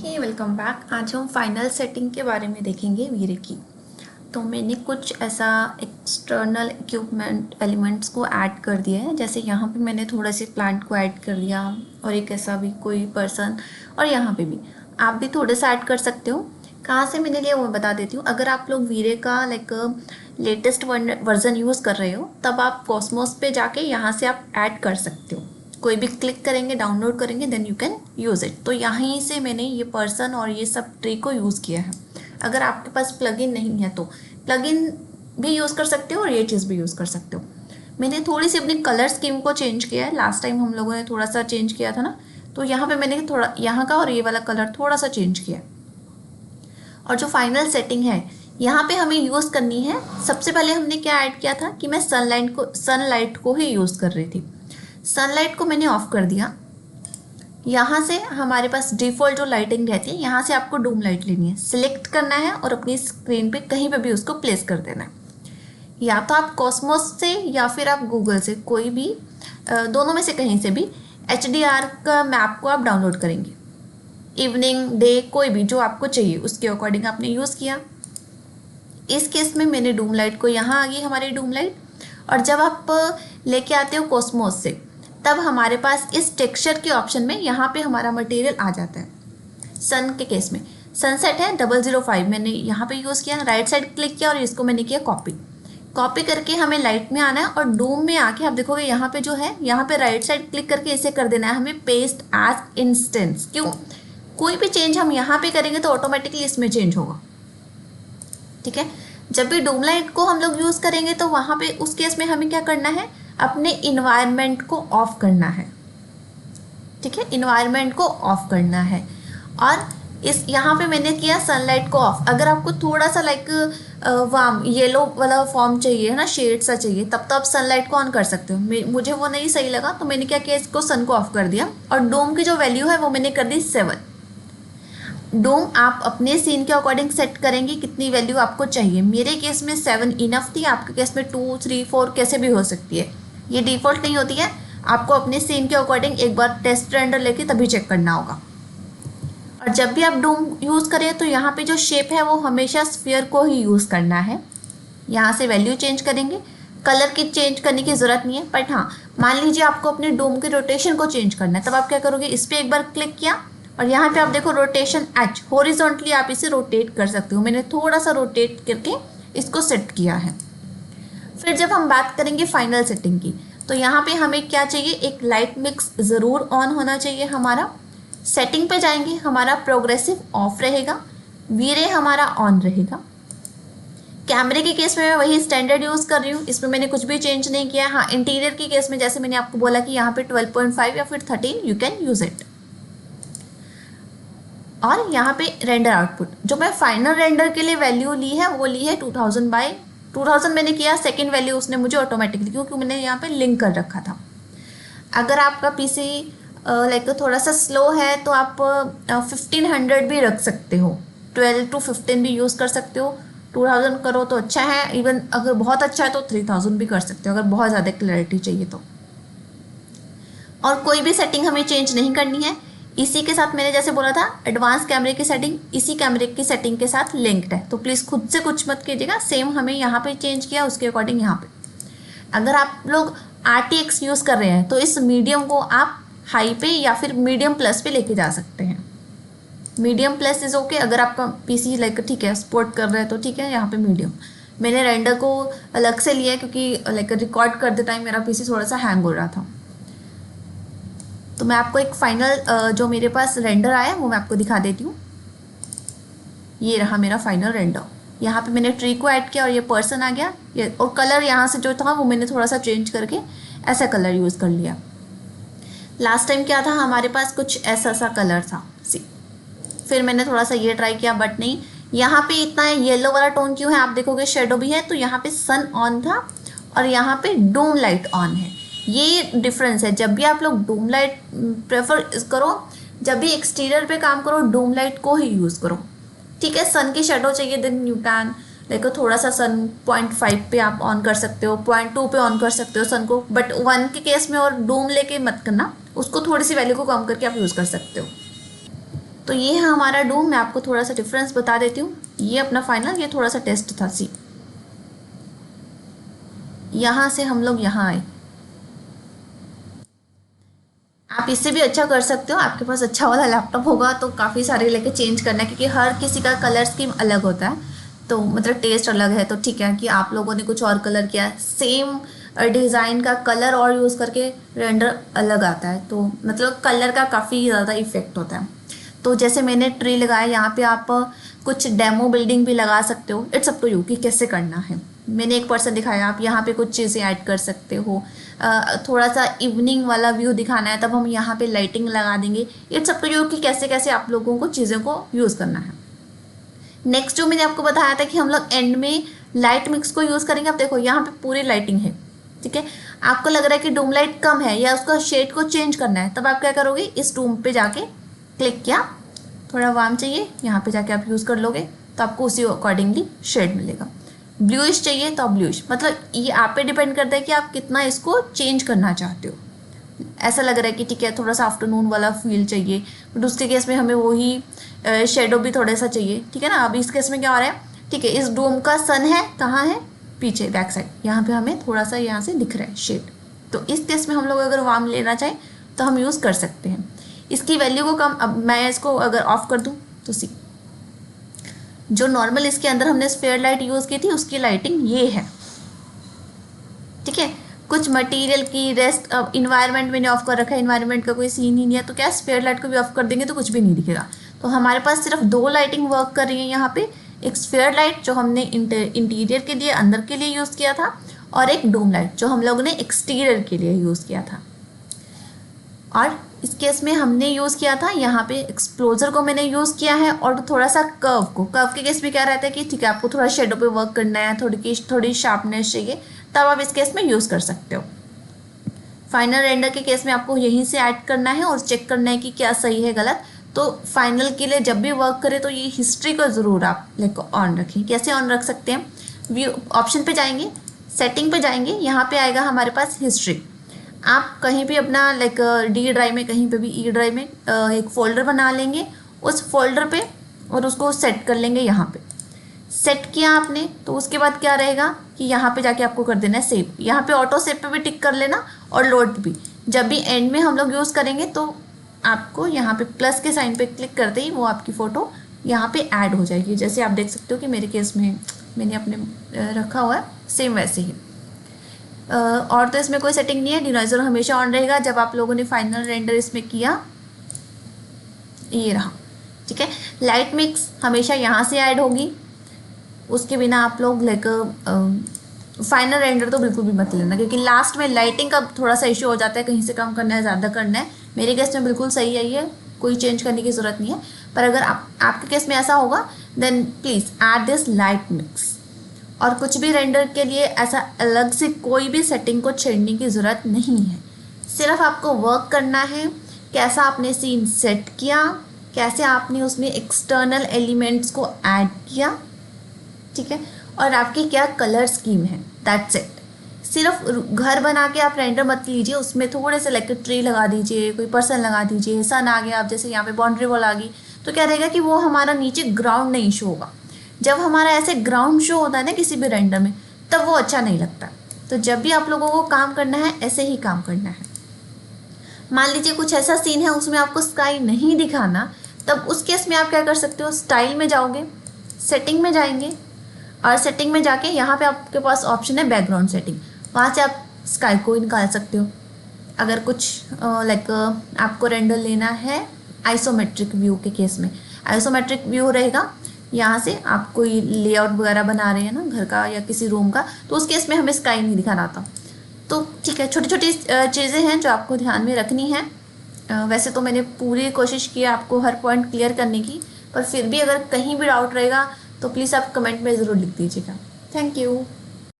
हे welcome back. आज हम final setting के बारे में देखेंगे वीरे की। तो मैंने कुछ ऐसा एक्सटर्नल इक्विपमेंट एलिमेंट्स को ऐड कर दिया है। जैसे यहाँ पे मैंने थोड़ा से प्लांट को ऐड कर दिया और एक ऐसा भी कोई पर्सन, और यहाँ पे भी आप भी थोड़े सा ऐड कर सकते हो। कहाँ से मैंने लिया वो मैं बता देती हूँ। अगर आप लोग वीरे का लेटेस्ट वर्जन यूज़ कर रहे हो तब आप कॉस्मोस पे जाके यहाँ से आप ऐड कर सकते हो। कोई भी क्लिक करेंगे, डाउनलोड करेंगे, then you can use it. तो यहीं से मैंने ये पर्सन और ये सब ट्री को यूज़ किया है। अगर आपके पास प्लगइन नहीं है तो प्लगइन भी यूज़ कर सकते हो और ये चीज़ भी यूज़ कर सकते हो। मैंने थोड़ी सी अपनी कलर स्कीम को चेंज किया है। लास्ट टाइम हम लोगों ने थोड़ा सा चेंज किया था ना, तो यहाँ पे मैंने थोड़ा यहाँ का और ये वाला कलर थोड़ा सा चेंज किया है। और जो फाइनल सेटिंग है यहाँ पे हमें यूज़ करनी है। सबसे पहले हमने क्या ऐड किया था कि मैं सनलाइट को ही यूज़ कर रही थी। सनलाइट को मैंने ऑफ कर दिया। यहाँ से हमारे पास डिफ़ॉल्ट जो लाइटिंग रहती है, यहाँ से आपको डूम लाइट लेनी है, सिलेक्ट करना है और अपनी स्क्रीन पे कहीं पे भी उसको प्लेस कर देना है। या तो आप कॉस्मोस से या फिर आप गूगल से, कोई भी दोनों में से कहीं से भी HDR का मैप को आप डाउनलोड करेंगे। इवनिंग, डे, कोई भी जो आपको चाहिए उसके अकॉर्डिंग आपने यूज़ किया। इस केस में मैंने डूम लाइट को, यहाँ आ गई हमारी डूम लाइट। और जब आप लेके आते हो कॉस्मोस से तब हमारे पास इस टेक्सचर के ऑप्शन में यहाँ पे हमारा मटेरियल आ जाता है। सन के केस में सनसेट है 005, मैंने यहाँ पे यूज़ किया, राइट साइड क्लिक किया और इसको मैंने किया कॉपी करके हमें लाइट में आना है। और डूम में आके आप देखोगे यहाँ पे जो है, यहाँ पे राइट साइड क्लिक करके इसे कर देना है हमें पेस्ट एज इंस्टेंस। क्यों? कोई भी चेंज हम यहाँ पे करेंगे तो ऑटोमेटिकली इसमें चेंज होगा। ठीक है, जब भी डूम लाइट को हम लोग यूज़ करेंगे तो वहाँ पे उस केस में हमें क्या करना है, अपने इन्वायरमेंट को ऑफ करना है। ठीक है, इन्वायरमेंट को ऑफ करना है। और इस यहाँ पे मैंने किया सनलाइट को ऑफ। अगर आपको थोड़ा सा वार्म येलो वाला फॉर्म चाहिए है ना, शेड सा चाहिए, तब तो आप सनलाइट को ऑन कर सकते हो। मुझे वो नहीं सही लगा तो मैंने क्या किया, इसको सन को ऑफ कर दिया। और डोम की जो वैल्यू है वो मैंने कर दी 7। डोम आप अपने सीन के अकॉर्डिंग सेट करेंगे कितनी वैल्यू आपको चाहिए। मेरे केस में 7 इनफ थी, आपके केस में 2, 3, 4 कैसे भी हो सकती है। ये डिफ़ॉल्ट नहीं होती है, आपको अपने सीन के अकॉर्डिंग एक बार टेस्ट रेंडर लेके तभी चेक करना होगा। और जब भी आप डोम यूज़ करें तो यहाँ पे जो शेप है वो हमेशा स्फीयर को ही यूज़ करना है। यहाँ से वैल्यू चेंज करेंगे, कलर की चेंज करने की ज़रूरत नहीं है। बट हाँ, मान लीजिए आपको अपने डोम के रोटेशन को चेंज करना है, तब आप क्या करोगे, इस पर एक बार क्लिक किया और यहाँ पे आप देखो रोटेशन H, हॉरिजॉन्टली आप इसे रोटेट कर सकते हो। मैंने थोड़ा सा रोटेट करके इसको सेट किया है। फिर जब हम बात करेंगे फाइनल सेटिंग की, तो यहाँ पे हमें क्या चाहिए, एक लाइट मिक्स ज़रूर ऑन होना चाहिए हमारा। सेटिंग पे जाएंगे, हमारा प्रोग्रेसिव ऑफ रहेगा, वीरे हमारा ऑन रहेगा। कैमरे के केस में मैं वही स्टैंडर्ड यूज़ कर रही हूँ, इसमें मैंने कुछ भी चेंज नहीं किया। हाँ, इंटीरियर के केस में जैसे मैंने आपको बोला कि यहाँ पे 12.5 या फिर 13 यू कैन यूज़ इट। और यहाँ पे रेंडर आउटपुट, जो मैं फाइनल रेंडर के लिए वैल्यू ली है वो ली है 2000/2000 मैंने किया। सेकेंड वैल्यू उसने मुझे ऑटोमेटिकली, क्योंकि मैंने यहाँ पे लिंक कर रखा था। अगर आपका पीसी थोड़ा सा स्लो है तो आप 1500 भी रख सकते हो, 12 to 15 भी यूज़ कर सकते हो। 2000 करो तो अच्छा है, इवन अगर बहुत अच्छा है तो 3000 भी कर सकते हो अगर बहुत ज़्यादा क्लैरिटी चाहिए तो। और कोई भी सेटिंग हमें चेंज नहीं करनी है। इसी के साथ मैंने जैसे बोला था एडवांस कैमरे की सेटिंग इसी कैमरे की सेटिंग के साथ लिंक्ड है, तो प्लीज़ खुद से कुछ मत कीजिएगा। सेम हमें यहाँ पे चेंज किया उसके अकॉर्डिंग यहाँ पे। अगर आप लोग RTX यूज़ कर रहे हैं तो इस मीडियम को आप हाई पे या फिर मीडियम प्लस पे लेके जा सकते हैं। Medium plus is okay. अगर आपका पीसी ठीक है सपोर्ट कर रहा है तो ठीक है, यहाँ पे मीडियम। मैंने रेंडर को अलग से लिया है क्योंकि रिकॉर्ड करते टाइम मेरा पीसी थोड़ा सा हैंग हो रहा था। तो मैं आपको एक फाइनल जो मेरे पास रेंडर आया वो मैं आपको दिखा देती हूँ। ये रहा मेरा फाइनल रेंडर। यहाँ पे मैंने ट्री को ऐड किया और ये पर्सन आ गया। ये और कलर यहाँ से जो था वो मैंने थोड़ा सा चेंज करके ऐसा कलर यूज़ कर लिया। लास्ट टाइम क्या था, हमारे पास कुछ ऐसा सा कलर था सी। फिर मैंने थोड़ा सा ये ट्राई किया बट नहीं। यहाँ पे इतना येलो वाला टोन क्यों है, आप देखोगे शेडो भी है, तो यहाँ पे सन ऑन था और यहाँ पे डूम लाइट ऑन है। ये डिफरेंस है। जब भी आप लोग डूम लाइट प्रेफर करो, जब भी एक्सटीरियर पे काम करो, डूम लाइट को ही यूज़ करो। ठीक है, सन की शेडो चाहिए देन यू कैन थोड़ा सा सन 0.5 पे आप ऑन कर सकते हो, 0.2 पे ऑन कर सकते हो सन को, बट 1 के केस में और डूम लेके मत करना, उसको थोड़ी सी वैल्यू को कम करके आप यूज़ कर सकते हो। तो ये है हमारा डूम। मैं आपको थोड़ा सा डिफरेंस बता देती हूँ। ये अपना फाइनल, ये थोड़ा सा टेस्ट था। सी, यहाँ से हम लोग यहाँ आए। आप इससे भी अच्छा कर सकते हो, आपके पास अच्छा वाला लैपटॉप होगा तो काफ़ी सारे लेके चेंज करना है, क्योंकि हर किसी का कलर स्कीम अलग होता है, तो मतलब टेस्ट अलग है। तो ठीक है कि आप लोगों ने कुछ और कलर किया है, सेम डिज़ाइन का कलर और यूज़ करके रेंडर अलग आता है, तो मतलब कलर का काफ़ी ज़्यादा इफेक्ट होता है। तो जैसे मैंने ट्री लगाया, यहाँ पे आप कुछ डेमो बिल्डिंग भी लगा सकते हो। इट्स अप टू यू कि कैसे करना है। मैंने एक पर्सन दिखाया, आप यहाँ पे कुछ चीज़ें ऐड कर सकते हो। थोड़ा सा इवनिंग वाला व्यू दिखाना है, तब हम यहाँ पे लाइटिंग लगा देंगे। इट्स अप टू यू कि कैसे कैसे आप लोगों को चीज़ों को यूज़ करना है। नेक्स्ट जो मैंने आपको बताया था कि हम लोग एंड में लाइट मिक्स को यूज़ करेंगे। अब देखो यहाँ पे पूरी लाइटिंग है, ठीक है। आपको लग रहा है कि डूम लाइट कम है या उसका शेड को चेंज करना है, तब आप क्या करोगे, इस डूम पे जाके क्लिक किया, थोड़ा वार्म चाहिए, यहाँ पे जाके आप यूज़ कर लोगे, तो आपको उसी अकॉर्डिंगली शेड मिलेगा। ब्लूइश चाहिए तो आप ब्लूइश, मतलब ये आप पे डिपेंड करता है कि आप कितना इसको चेंज करना चाहते हो। ऐसा लग रहा है कि ठीक है थोड़ा सा आफ्टरनून वाला फील चाहिए, बट उसके केस में हमें वही शेडो भी थोड़ा सा चाहिए, ठीक है ना। अब इस केस में क्या हो रहा है, ठीक है, इस डोम का सन है कहाँ है, पीछे बैक साइड, यहाँ पे हमें थोड़ा सा यहाँ से दिख रहा है शेड। तो इस केस में हम लोग अगर वार्म लेना चाहें तो हम यूज़ कर सकते हैं। इसकी वैल्यू को कम, अब मैं इसको अगर ऑफ कर दूँ तो सी, जो नॉर्मल इसके अंदर हमने स्फेयर लाइट यूज़ की थी उसकी लाइटिंग ये है, ठीक है। कुछ मटेरियल की रेस्ट, अब इन्वायरमेंट मैंने ऑफ कर रखा है, इन्वायरमेंट का कोई सीन ही नहीं है, तो क्या स्फेयर लाइट को भी ऑफ कर देंगे तो कुछ भी नहीं दिखेगा। तो हमारे पास सिर्फ दो लाइटिंग वर्क कर रही है यहाँ पे, एक स्फेयर लाइट जो हमने इंटीरियर के लिए अंदर के लिए यूज़ किया था, और एक डूम लाइट जो हम लोगों ने एक्सटीरियर के लिए यूज़ किया था। और इस केस में हमने यूज़ किया था यहाँ पे एक्सप्लोजर को मैंने यूज़ किया है, और थोड़ा सा कर्व को। कर्व के केस में क्या रहता है कि ठीक है आपको थोड़ा शेडो पे वर्क करना है, थोड़ी शार्पनेस चाहिए, तब आप इस केस में यूज़ कर सकते हो। फाइनल रेंडर के केस में आपको यहीं से ऐड करना है और चेक करना है कि क्या सही है गलत। तो फाइनल के लिए जब भी वर्क करें तो ये हिस्ट्री को ज़रूर आप लाइक ऑन रखें। कैसे ऑन रख सकते हैं, व्यू ऑप्शन पे जाएंगे, सेटिंग पे जाएंगे, यहाँ पे आएगा हमारे पास हिस्ट्री। आप कहीं भी अपना लाइक डी ड्राइव में, कहीं पे भी ई ड्राइव में एक फ़ोल्डर बना लेंगे उस फोल्डर पे, और उसको सेट कर लेंगे। यहाँ पे सेट किया आपने तो उसके बाद क्या रहेगा कि यहाँ पे जाके आपको कर देना है सेव। यहाँ पे ऑटो सेव पे भी टिक कर लेना, और लोड भी। जब भी एंड में हम लोग यूज़ करेंगे तो आपको यहाँ पे प्लस के साइन पे क्लिक करते ही वो आपकी फ़ोटो यहाँ पे ऐड हो जाएगी। जैसे आप देख सकते हो कि मेरे केस में मैंने अपने रखा हुआ है, सेम वैसे ही। और तो इसमें कोई सेटिंग नहीं है। डिनॉइजर हमेशा ऑन रहेगा जब आप लोगों ने फाइनल रेंडर इसमें किया, ये रहा, ठीक है। लाइट मिक्स हमेशा यहाँ से ऐड होगी, उसके बिना आप लोग लाइक फाइनल रेंडर तो बिल्कुल भी मत लेना, क्योंकि लास्ट में लाइटिंग का थोड़ा सा इशू हो जाता है, कहीं से कम करना है ज़्यादा करना है। मेरे केस में बिल्कुल सही है, ये कोई चेंज करने की ज़रूरत नहीं है। पर अगर आपके केस में ऐसा होगा then please add this light mix. और कुछ भी रेंडर के लिए ऐसा अलग से कोई भी सेटिंग को छेड़ने की ज़रूरत नहीं है। सिर्फ आपको वर्क करना है, कैसा आपने सीन सेट किया, कैसे आपने उसमें एक्सटर्नल एलिमेंट्स को ऐड किया, ठीक है, और आपकी क्या कलर स्कीम है, दैट्स इट। सिर्फ घर बना के आप रेंडर मत लीजिए, उसमें थोड़े से लाइक ट्री लगा दीजिए, कोई पर्सन लगा दीजिए, सन आ गया, आप जैसे यहाँ पे बाउंड्री वॉल आ गई, तो क्या रहेगा कि वो हमारा नीचे ग्राउंड नहीं शो होगा। जब हमारा ऐसे ग्राउंड शो होता है ना किसी भी रेंडर में, तब वो अच्छा नहीं लगता। तो जब भी आप लोगों को काम करना है ऐसे ही काम करना है। मान लीजिए कुछ ऐसा सीन है उसमें आपको स्काई नहीं दिखाना, तब उस केस में आप क्या कर सकते हो, स्टाइल में जाओगे, सेटिंग में जाएंगे, और सेटिंग में जाके यहाँ पे आपके पास ऑप्शन है बैकग्राउंड सेटिंग, वहाँ से आप स्काई को निकाल सकते हो। अगर कुछ लाइक आपको रेंडर लेना है आइसोमेट्रिक व्यू के केस में, आइसोमेट्रिक व्यू रहेगा, यहाँ से आप कोई लेआउट वगैरह बना रहे हैं ना घर का या किसी रूम का, तो उस केस में हमें स्काई नहीं दिखाना आता। तो ठीक है, छोटी छोटी चीज़ें हैं जो आपको ध्यान में रखनी है। वैसे तो मैंने पूरी कोशिश की आपको हर पॉइंट क्लियर करने की, पर फिर भी अगर कहीं भी डाउट रहेगा तो प्लीज़ आप कमेंट में ज़रूर लिख दीजिएगा। Thank you.